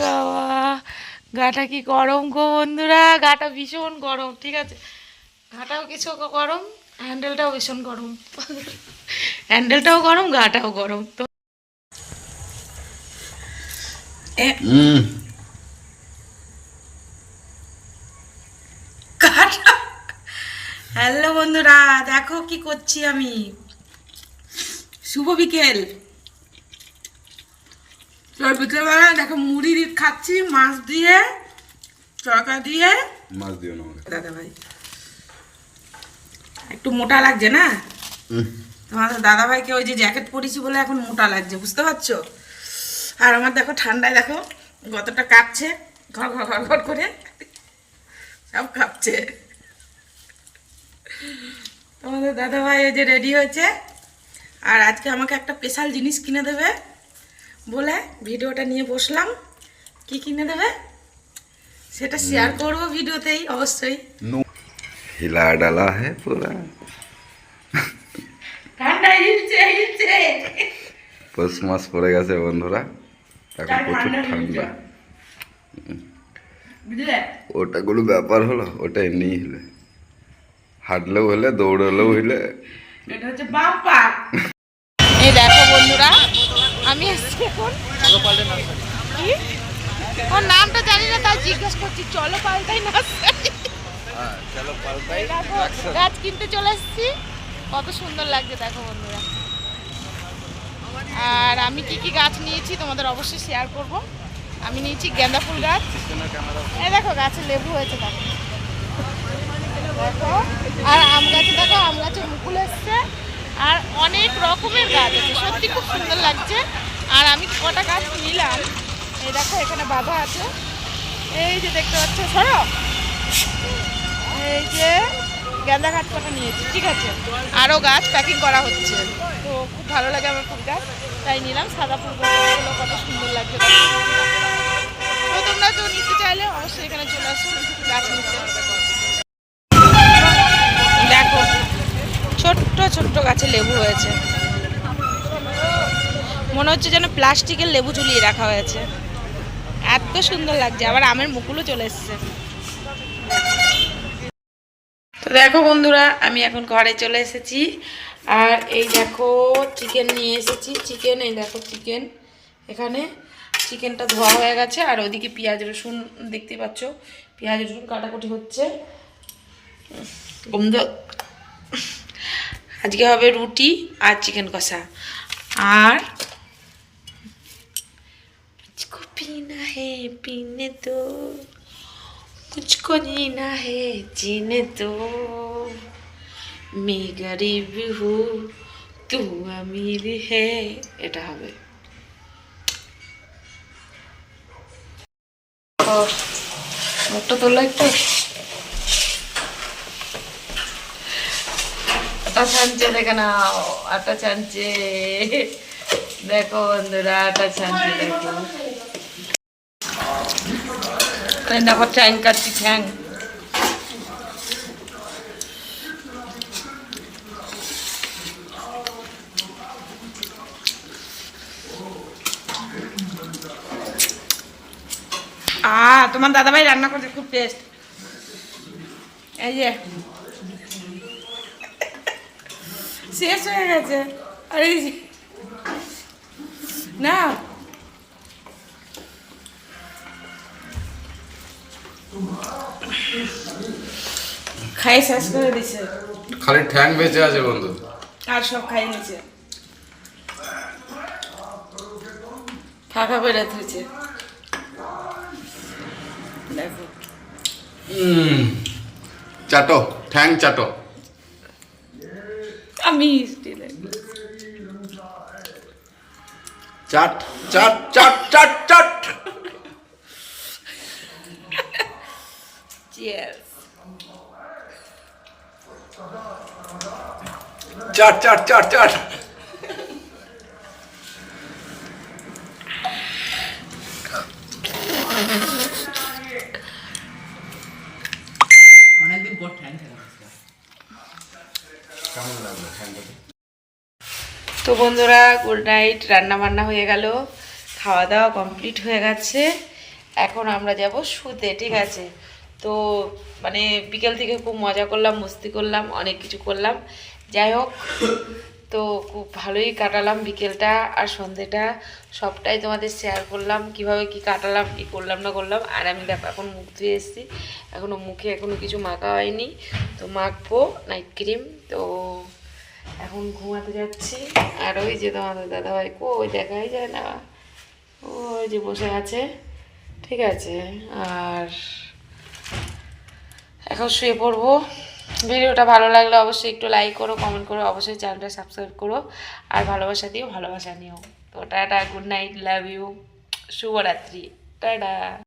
বাবা, গাটা কি গরম গো বন্ধুরা, গাটা ভীষণ গরম। ঠিক আছে, গাটাও কিছু গরম, হ্যান্ডেলটাও ভীষণ গরম। হ্যান্ডেলটাও গরম, গাটাও গরম। তো হ্যালো বন্ধুরা, দেখো কি করছি আমি। শুভ বিকেল। বিকেলবেলা দেখো মুড়ি খাচ্ছি মাছ দিয়ে, তরকা দিয়ে। মাছ দিও না দাদা ভাই একটু মোটা লাগছে না তোমাদের দাদা ভাইকে? ওই যে জ্যাকেট পরেছি বলে এখন মোটা লাগছে, বুঝতে পারছো? আর আমার দেখো ঠান্ডায় দেখো কতটা কাঁপছে, ঘর ঘর ঘর ঘর করে সব কাঁপছে। তোমাদের দাদা ভাই ওই যে রেডি হয়েছে, আর আজকে আমাকে একটা স্পেশাল জিনিস কিনে দেবে বলে ভিডিওটা নিয়ে বসলাম। কি কিনে দেবে সেটা শেয়ার করবো ভিডিওতেই অবশ্যই। হিলা ডালা হ্যাঁ পুরা ঠান্ডা হিলছে। পৌষ মাস পড়ে গেছে বন্ধুরা, এখন প্রচুর ঠান্ডা। ওটা কোনো ব্যাপার হলো? ওটা এমনিই হলে, হাঁটলেও হলে, দৌড়লেও হলে। এটা হচ্ছে বাম্পার। এই দেখো বন্ধুরা, আমি এসেছি এখন, কি ওর নামটা জানি না তাই জিজ্ঞেস করছি। চলো পাল্টাই না, গাছ কিনতে চলে এসেছি। কত সুন্দর লাগছে দেখো বন্ধুরা। আর আমি কি কি গাছ নিয়েছি তোমাদের অবশ্যই শেয়ার করব। আমি নিয়েছি গাঁদা ফুল গাছ, এই দেখো গাছে লেবু হয়েছে দেখো দেখো। আর আম গাছে দেখো, আম গাছে মুকুল এসছে। আর অনেক রকমের গাছ আছে, সত্যি খুব সুন্দর লাগছে। আর আমি কটা গাছ নিলাম, এই দেখো এখানে বাঁধা আছে, এই যে দেখতে পাচ্ছ সরো, এই যে গাঁদা গাছ কটা নিয়েছি। ঠিক আছে, আরও গাছ প্যাকিং করা হচ্ছে। তো খুব ভালো লাগে আমার ফুল গাছ, তাই নিলাম। সাদা ফুলগুলো কত সুন্দর লাগছে। তো তোমরা তো নিতে চাইলে অবশ্যই এখানে চলে আসো গাছ নিতে। দেখো ছোট্ট ছোট্ট গাছে লেবু হয়েছে, মনে হচ্ছে যেন প্লাস্টিকের লেবু ঝুলিয়ে রাখা হয়েছে, এত সুন্দর লাগছে। আবার আমের মুকুলও চলে এসছে। তো দেখো বন্ধুরা, আমি এখন ঘরে চলে এসেছি। আর এই দেখো চিকেন নিয়ে এসেছি। চিকেন, এই দেখো চিকেন, এখানে চিকেনটা ধোয়া হয়ে গেছে। আর ওইদিকে পেঁয়াজ রসুন দেখতে পাচ্ছ, পেঁয়াজ রসুন কাটাকুটি হচ্ছে। গন্ধ। আজকে হবে রুটি আর চিকেন কষা। আর मुझको पीना है पीने दो, मुझको जीना है जीने दो, मैं गरीब हूँ तू अमीर है। এটা হবে। মোটটা তোলা একটু। আটা ছানছে দেখে নাও, আটা ছানছে দেখো বন্ধুরা, আটা ছানছে দেখো। দেখো ঠ্যাং কাটছি, ঠ্যাং। তোমার দাদাভাই রান্না করছে, খুব টেস্ট। এই যে শেষ হয়ে গেছে। আর এই যে না, খাই শেষ করে দিছে, খালি ঠ্যাং বেঁচে আছে বন্ধু, আর সব খাই নিছে, ফাঁকা বেড়ে ধুছে দেখো। চাটো ঠ্যাং চাটো। আমি চাট চাট চাট চাট চাট। চিয়ার্স। চাট চাট চাট চাট। অনেকদিন পর ঠ্যাং খেলাম। কেমন লাগলো ঠ্যাংটা? তো বন্ধুরা গুড নাইট। রান্না বান্না হয়ে গেল, খাওয়া দাওয়া কমপ্লিট হয়ে গেছে। এখন আমরা যাব শুতে, ঠিক আছে? তো মানে বিকেল থেকে খুব মজা করলাম, মস্তি করলাম, অনেক কিছু করলাম। যাই হোক, তো খুব ভালোই কাটালাম বিকেলটা আর সন্ধ্যেটা, সবটাই তোমাদের শেয়ার করলাম, কিভাবে কি কাটালাম, কি করলাম না করলাম। আর আমি দেখো এখন মুখ ধুয়ে এসেছি, এখনও মুখে কিছু মাখা হয়নি, তো মাখবো নাইট ক্রিম। তো এখন ঘুমাতে যাচ্ছি। আর ওই যে তোমাদের দাদাভাই ওই দেখাই যায় না, ওই যে বসে আছে, ঠিক আছে? আর এখন শুয়ে পড়বো। ভিডিওটা ভালো লাগলে অবশ্যই একটু লাইক করো, কমেন্ট করো, অবশ্যই চ্যানেলটা সাবস্ক্রাইব করো, আর ভালোবাসা দিও, ভালোবাসা নিও। তো tata, good night, love you, শুভরাত্রি, টাটা।